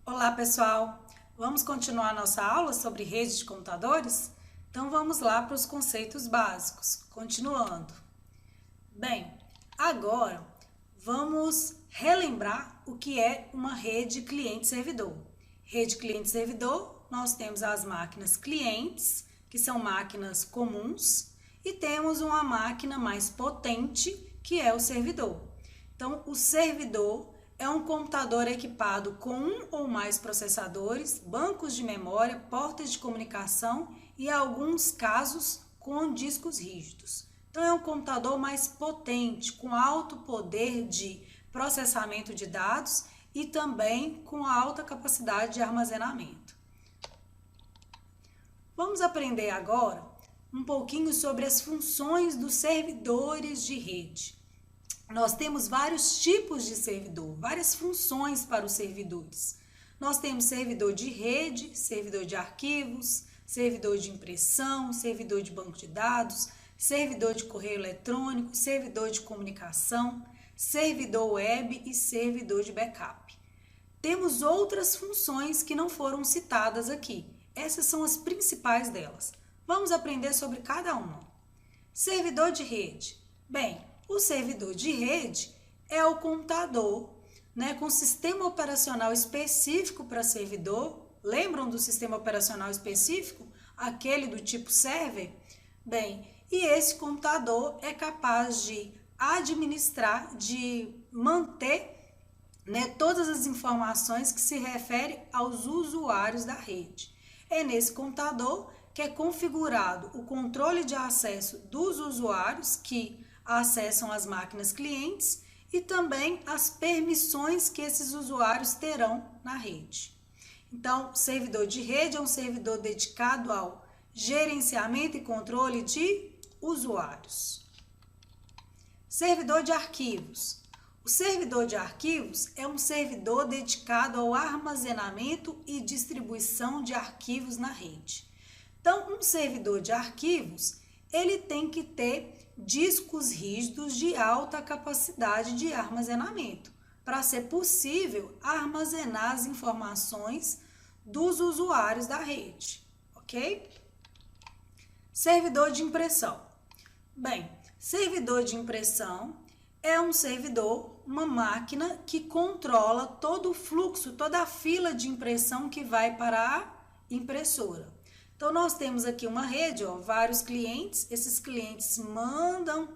Olá, pessoal! Vamos continuar nossa aula sobre rede de computadores? Então vamos lá para os conceitos básicos. Continuando. Bem, agora vamos relembrar o que é uma rede cliente-servidor. Rede cliente-servidor, nós temos as máquinas clientes, que são máquinas comuns, e temos uma máquina mais potente, que é o servidor. Então, o servidor é um computador equipado com um ou mais processadores, bancos de memória, portas de comunicação e, em alguns casos, com discos rígidos. Então, é um computador mais potente, com alto poder de processamento de dados e também com alta capacidade de armazenamento. Vamos aprender agora um pouquinho sobre as funções dos servidores de rede. Nós temos vários tipos de servidor, várias funções para os servidores. Nós temos servidor de rede, servidor de arquivos, servidor de impressão, servidor de banco de dados, servidor de correio eletrônico, servidor de comunicação, servidor web e servidor de backup. Temos outras funções que não foram citadas aqui. Essas são as principais delas. Vamos aprender sobre cada uma. Servidor de rede. Bem, o servidor de rede é o computador, com sistema operacional específico para servidor. Lembram do sistema operacional específico? Aquele do tipo server? Bem, e esse computador é capaz de administrar, de manter todas as informações que se referem aos usuários da rede. É nesse computador que é configurado o controle de acesso dos usuários que acessam as máquinas clientes e também as permissões que esses usuários terão na rede. Então, servidor de rede é um servidor dedicado ao gerenciamento e controle de usuários. Servidor de arquivos. O servidor de arquivos é um servidor dedicado ao armazenamento e distribuição de arquivos na rede. Então, um servidor de arquivos, ele tem que ter discos rígidos de alta capacidade de armazenamento, para ser possível armazenar as informações dos usuários da rede, ok? Servidor de impressão. Bem, servidor de impressão é um servidor, uma máquina que controla todo o fluxo, toda a fila de impressão que vai para a impressora. Então, nós temos aqui uma rede, vários clientes. Esses clientes mandam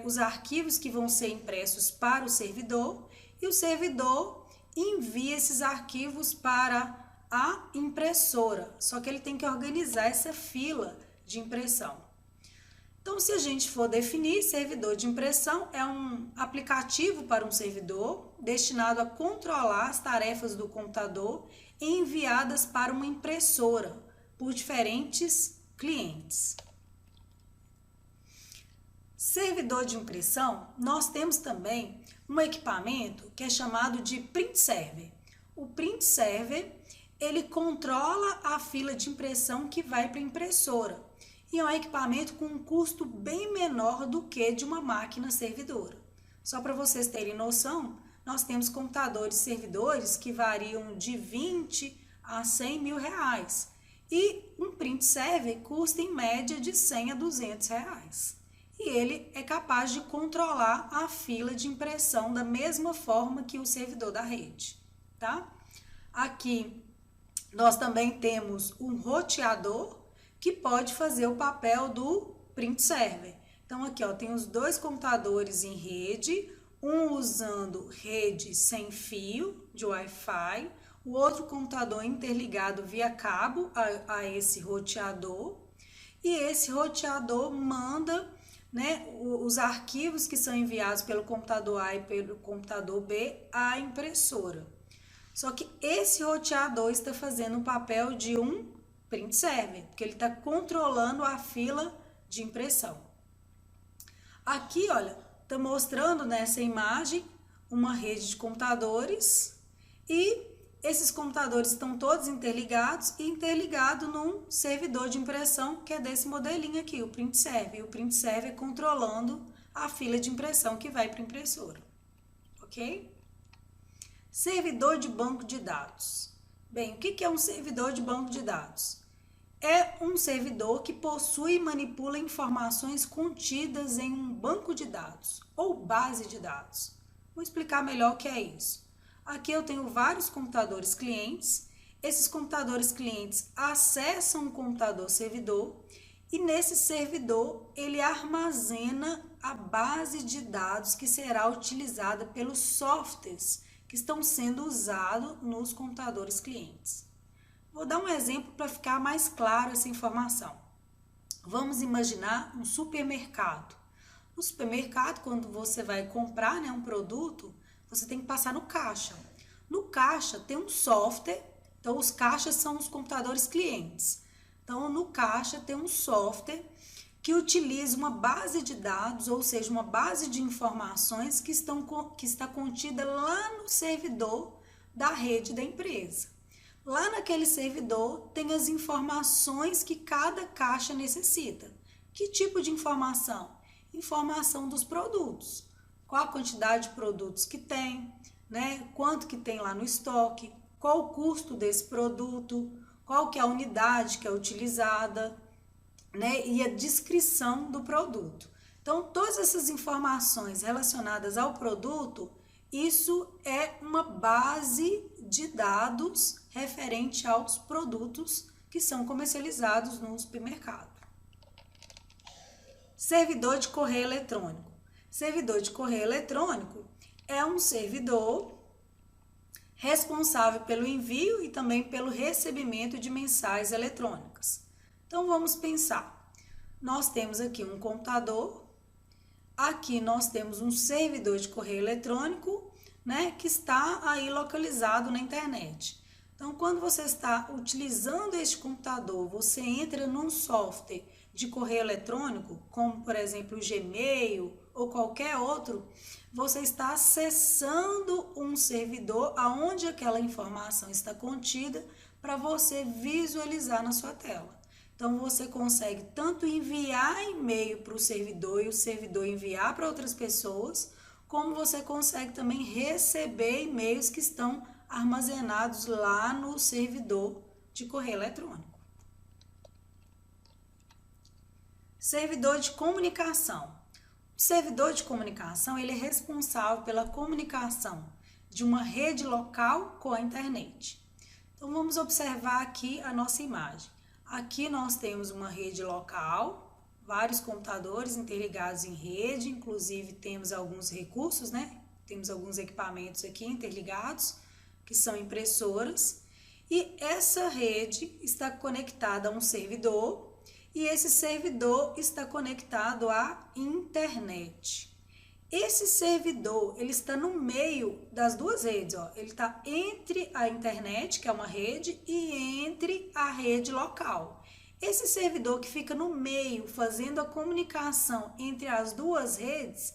os arquivos que vão ser impressos para o servidor e o servidor envia esses arquivos para a impressora. Só que ele tem que organizar essa fila de impressão. Então, se a gente for definir, servidor de impressão é um aplicativo para um servidor destinado a controlar as tarefas do computador enviadas para uma impressora por diferentes clientes. Servidor de impressão, nós temos também um equipamento que é chamado de print server. O print server, ele controla a fila de impressão que vai para a impressora. E é um equipamento com um custo bem menor do que de uma máquina servidora. Só para vocês terem noção, nós temos computadores servidores que variam de 20 a 100 mil reais. E um print server custa em média de 100 a 200 reais. E ele é capaz de controlar a fila de impressão da mesma forma que o servidor da rede, tá? Aqui nós também temos um roteador que pode fazer o papel do print server. Então aqui tem os dois computadores em rede, um usando rede sem fio de Wi-Fi, o outro computador interligado via cabo a esse roteador, e esse roteador manda os arquivos que são enviados pelo computador A e pelo computador B à impressora. Só que esse roteador está fazendo o papel de um print server, porque ele está controlando a fila de impressão. Aqui, olha, está mostrando nessa imagem uma rede de computadores e esses computadores estão todos interligados e interligados num servidor de impressão que é desse modelinho aqui, o print server. E o print server controlando a fila de impressão que vai para a impressora, ok? Servidor de banco de dados. Bem, o que é um servidor de banco de dados? É um servidor que possui e manipula informações contidas em um banco de dados ou base de dados. Vou explicar melhor o que é isso. Aqui eu tenho vários computadores clientes. Esses computadores clientes acessam um computador servidor e nesse servidor ele armazena a base de dados que será utilizada pelos softwares que estão sendo usados nos computadores clientes. Vou dar um exemplo para ficar mais claro essa informação. Vamos imaginar um supermercado. No supermercado, quando você vai comprar, um produto, você tem que passar no caixa. No caixa tem um software, então os caixas são os computadores clientes. Então no caixa tem um software que utiliza uma base de dados, ou seja, uma base de informações que está contida lá no servidor da rede da empresa. Lá naquele servidor tem as informações que cada caixa necessita. Que tipo de informação? Informação dos produtos. Qual a quantidade de produtos que tem, quanto que tem lá no estoque, qual o custo desse produto, qual que é a unidade que é utilizada, e a descrição do produto. Então, todas essas informações relacionadas ao produto, isso é uma base de dados referente aos produtos que são comercializados no supermercado. Servidor de correio eletrônico. Servidor de correio eletrônico é um servidor responsável pelo envio e também pelo recebimento de mensagens eletrônicas. Então, vamos pensar. Nós temos aqui um computador, aqui nós temos um servidor de correio eletrônico, que está aí localizado na internet. Então, quando você está utilizando este computador, você entra num software de correio eletrônico, como por exemplo o Gmail ou qualquer outro, você está acessando um servidor aonde aquela informação está contida para você visualizar na sua tela. Então, você consegue tanto enviar e-mail para o servidor e o servidor enviar para outras pessoas, como você consegue também receber e-mails que estão armazenados lá no servidor de correio eletrônico. Servidor de comunicação. O servidor de comunicação ele é responsável pela comunicação de uma rede local com a internet. Então, vamos observar aqui a nossa imagem. Aqui nós temos uma rede local, vários computadores interligados em rede, inclusive temos alguns recursos, Temos alguns equipamentos aqui interligados, que são impressoras. E essa rede está conectada a um servidor e esse servidor está conectado à internet. Esse servidor, ele está no meio das duas redes, ele está entre a internet, que é uma rede, e entre a rede local. Esse servidor que fica no meio, fazendo a comunicação entre as duas redes,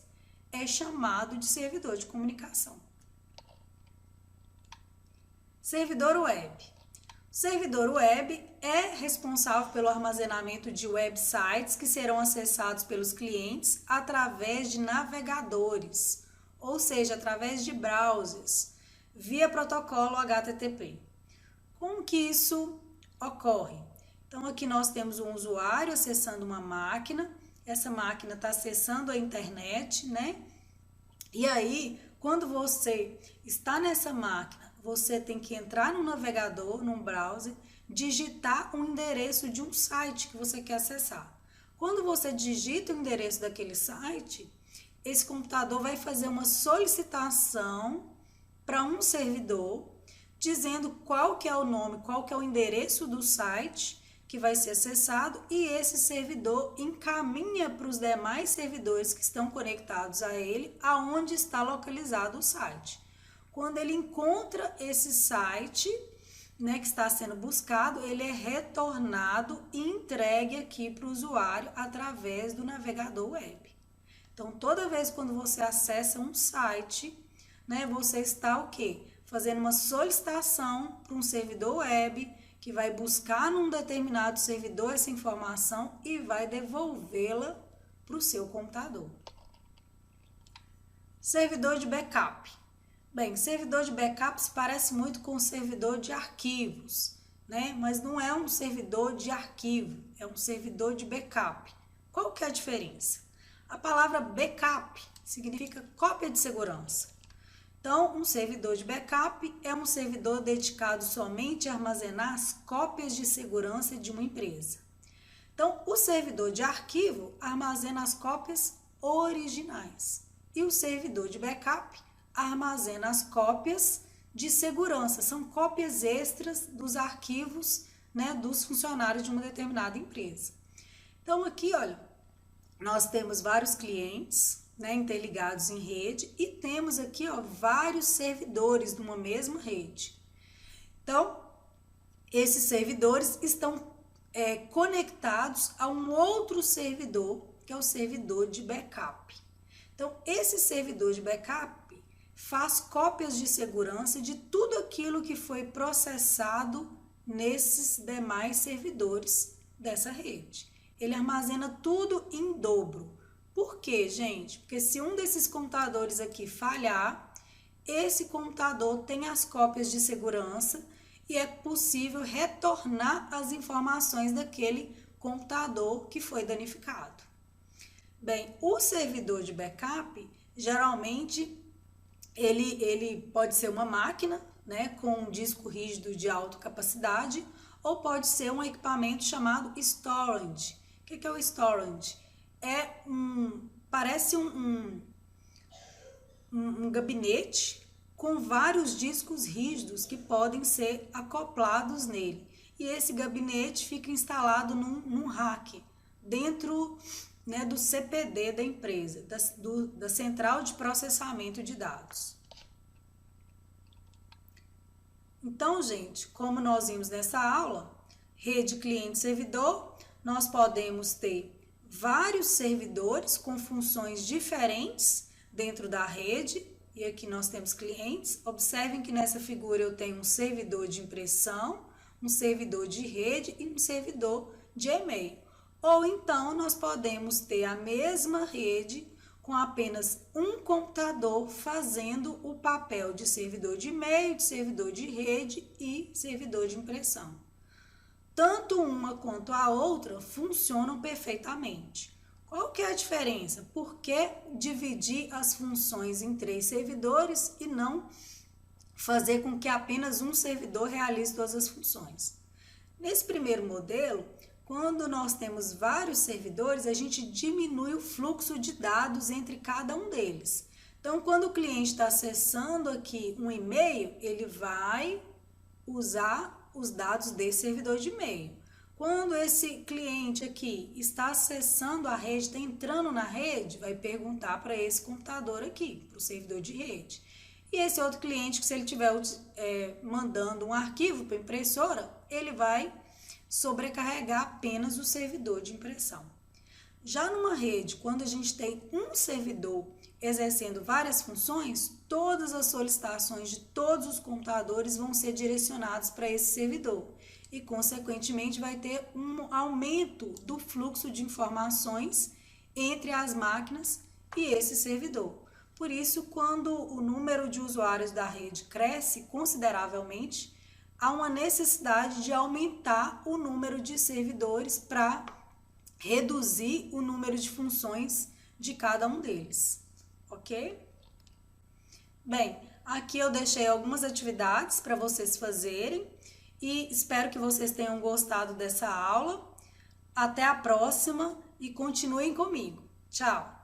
é chamado de servidor de comunicação. Servidor web. O servidor web é responsável pelo armazenamento de websites que serão acessados pelos clientes através de navegadores, ou seja, através de browsers, via protocolo HTTP. Como que isso ocorre? Então, aqui nós temos um usuário acessando uma máquina, essa máquina está acessando a internet, E aí, quando você está nessa máquina, você tem que entrar no navegador, num browser, digitar um endereço de um site que você quer acessar. Quando você digita o endereço daquele site, esse computador vai fazer uma solicitação para um servidor, dizendo qual que é o nome, qual que é o endereço do site que vai ser acessado, e esse servidor encaminha para os demais servidores que estão conectados a ele, aonde está localizado o site. Quando ele encontra esse site, que está sendo buscado, ele é retornado e entregue aqui para o usuário através do navegador web. Então, toda vez quando você acessa um site, você está o quê? Fazendo uma solicitação para um servidor web que vai buscar num determinado servidor essa informação e vai devolvê-la para o seu computador. Servidor de backup. Bem, servidor de backups parece muito com o servidor de arquivos, né? Mas não é um servidor de arquivo, é um servidor de backup. Qual que é a diferença? A palavra backup significa cópia de segurança. Então, um servidor de backup é um servidor dedicado somente a armazenar as cópias de segurança de uma empresa. Então, o servidor de arquivo armazena as cópias originais e o servidor de backup armazena as cópias de segurança, são cópias extras dos arquivos, né, dos funcionários de uma determinada empresa. Então, aqui, olha, nós temos vários clientes, né, interligados em rede e temos aqui, ó, vários servidores numa mesma rede. Então, esses servidores estão conectados a um outro servidor, que é o servidor de backup. Então, esse servidor de backup faz cópias de segurança de tudo aquilo que foi processado nesses demais servidores dessa rede. Ele armazena tudo em dobro. Por quê, gente? Porque se um desses computadores aqui falhar, esse computador tem as cópias de segurança e é possível retornar as informações daquele computador que foi danificado. Bem, o servidor de backup, geralmente, ele pode ser uma máquina, né, com um disco rígido de alta capacidade, ou pode ser um equipamento chamado storage. O que é o storage? Parece um gabinete com vários discos rígidos que podem ser acoplados nele. E esse gabinete fica instalado num rack, dentro, né, do CPD da empresa, da Central de Processamento de Dados. Então, gente, como nós vimos nessa aula, rede cliente-servidor, nós podemos ter vários servidores com funções diferentes dentro da rede, e aqui nós temos clientes. Observem que nessa figura eu tenho um servidor de impressão, um servidor de rede e um servidor de e-mail. Ou então nós podemos ter a mesma rede com apenas um computador fazendo o papel de servidor de e-mail, de servidor de rede e servidor de impressão. Tanto uma quanto a outra funcionam perfeitamente. Qual que é a diferença? Por que dividir as funções em 3 servidores e não fazer com que apenas um servidor realize todas as funções? Nesse primeiro modelo, quando nós temos vários servidores, a gente diminui o fluxo de dados entre cada um deles. Então, quando o cliente está acessando aqui um e-mail, ele vai usar os dados desse servidor de e-mail. Quando esse cliente aqui está acessando a rede, está entrando na rede, vai perguntar para esse computador aqui, para o servidor de rede. E esse outro cliente, que se ele estiver mandando um arquivo para a impressora, ele vai sobrecarregar apenas o servidor de impressão. Já numa rede, quando a gente tem um servidor exercendo várias funções, todas as solicitações de todos os computadores vão ser direcionadas para esse servidor e, consequentemente, vai ter um aumento do fluxo de informações entre as máquinas e esse servidor. Por isso, quando o número de usuários da rede cresce consideravelmente, há uma necessidade de aumentar o número de servidores para reduzir o número de funções de cada um deles, ok? Bem, aqui eu deixei algumas atividades para vocês fazerem e espero que vocês tenham gostado dessa aula. Até a próxima e continuem comigo. Tchau!